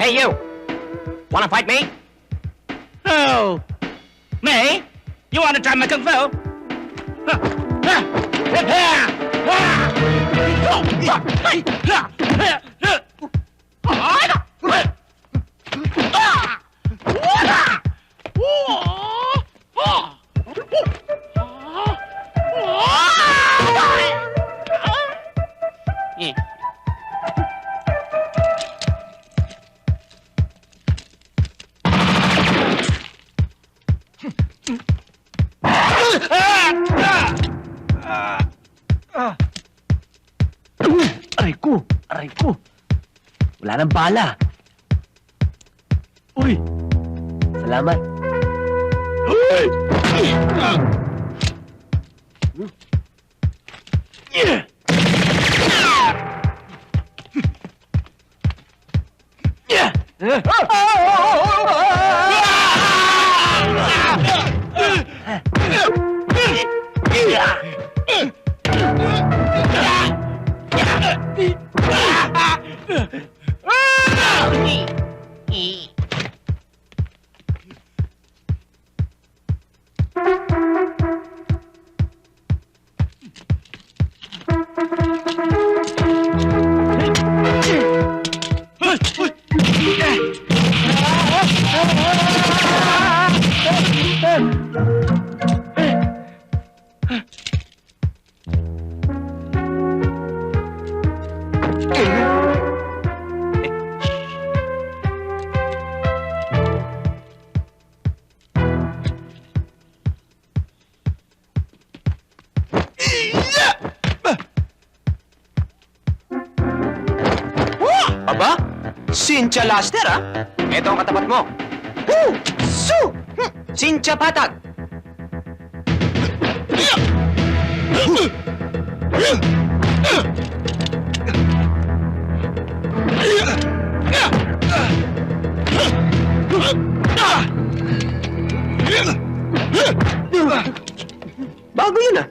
Hey, you! Wanna fight me? Oh! Me? You want to try my kung fu? Aray ko! Wala nang bala. Uy! Salamat. Uy! Aba? Cynthia Laster, ah? Ito ang katapat mo. Woo! Su! Cynthia Patag! Bago yun, ah.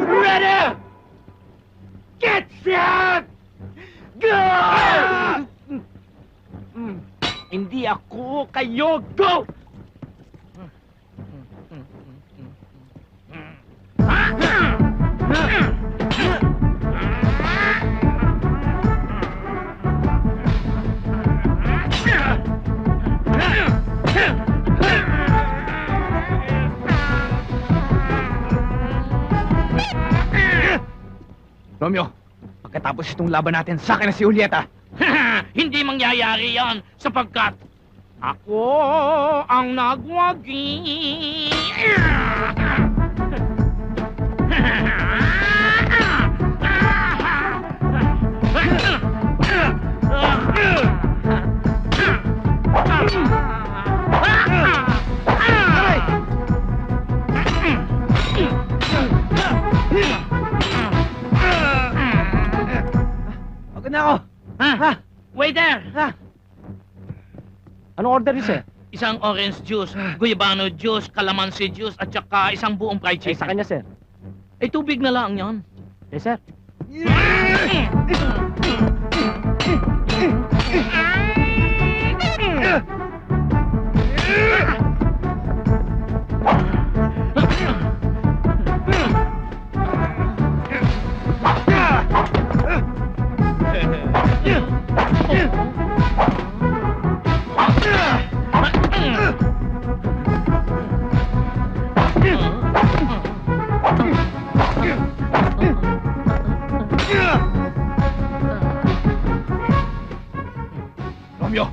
Ready! Get set! Go! Hindi ako kayo. Go! Romeo, pagkatapos itong laban natin, sa akin na si Julieta. Hindi mangyayari yan sapagkat ako ang nagwagi. Pagod na ako. Ha? Waiter! Anong order niyo, sir? Isang orange juice, guyabano juice, calamansi juice, at saka isang buong fried Ay, sa chicken. kanya, sir. Ay, tubig na lang yan. Yes, sir. Romeo,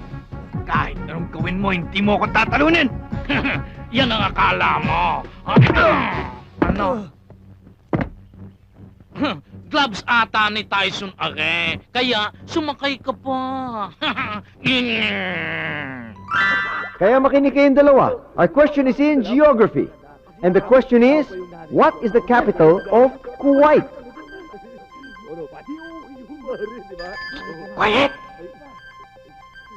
kahit anong gawin mo, hindi mo ako tatalunin! Yan ang akala mo! Ano? gloves ata ni Tyson Are. Kaya sumakay ka pa. Kaya makinig kayong dalawa. Our question is in geography. And the question is, what is the capital of Kuwait? Quiet!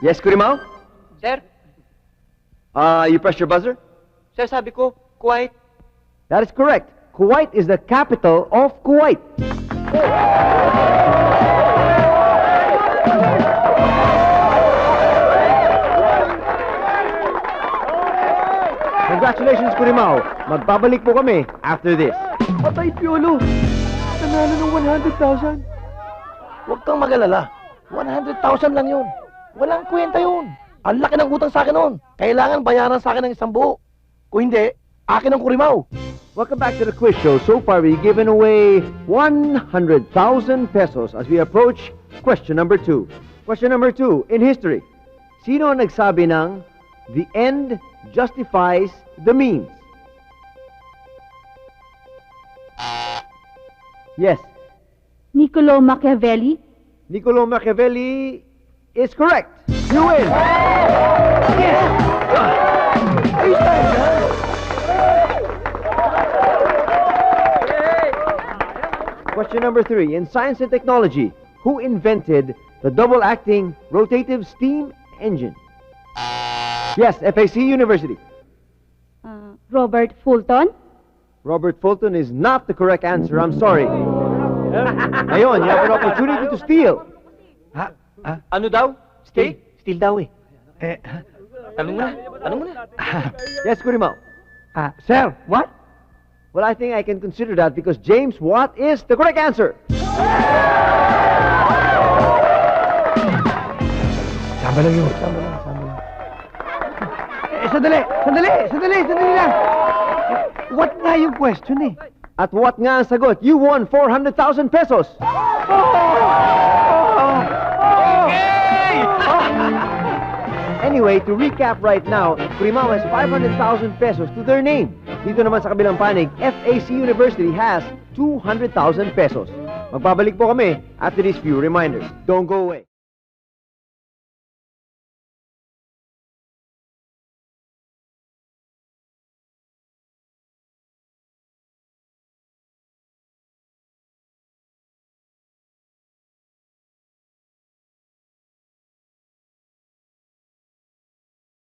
Yes, Kurimao? Sir? You press your buzzer? Sir, sabi ko, quiet. That is correct. Kuwait is the capital of Kuwait. Congratulations, Kurimao. Magbabalik po kami after this. Patay, Piolo. Nanalo ng 100,000. Huwag kang mag-alala. 100,000 lang yun. Walang kwenta yun. Ang laki ng utang sa akin noon. Kailangan bayaran sa akin ng 1,000. Kung hindi, akin ang Kurimaw. Welcome back to the quiz show. So far, we've given away 100,000 pesos as we approach question number 2. Question number 2, in history. Sino ang nagsabi ng the end justifies the means? Yes, Niccolo Machiavelli? Niccolo Machiavelli is correct. You win! Yes! Ayos tayo dyan. Question number 3. In science and technology, who invented the double-acting rotative steam engine? Yes, FAC University. Robert Fulton? Robert Fulton is not the correct answer. I'm sorry. Ngayon, you have an opportunity to steal. Ano daw? Steak? Still daw eh. Tanong mo na. Tanong mo na. Yes, Kurimao. Sir, what? Well, I think I can consider that because James Watt is the correct answer. Sama lang yun. Sandali lang. What nga yung question eh? At what nga ang sagot? You won 400,000 pesos. Anyway, to recap right now, Kurimao has 500,000 pesos to their name. Dito naman sa kabilang panig, FAC University has 200,000 pesos. Magbabalik po kami after these few reminders. Don't go away.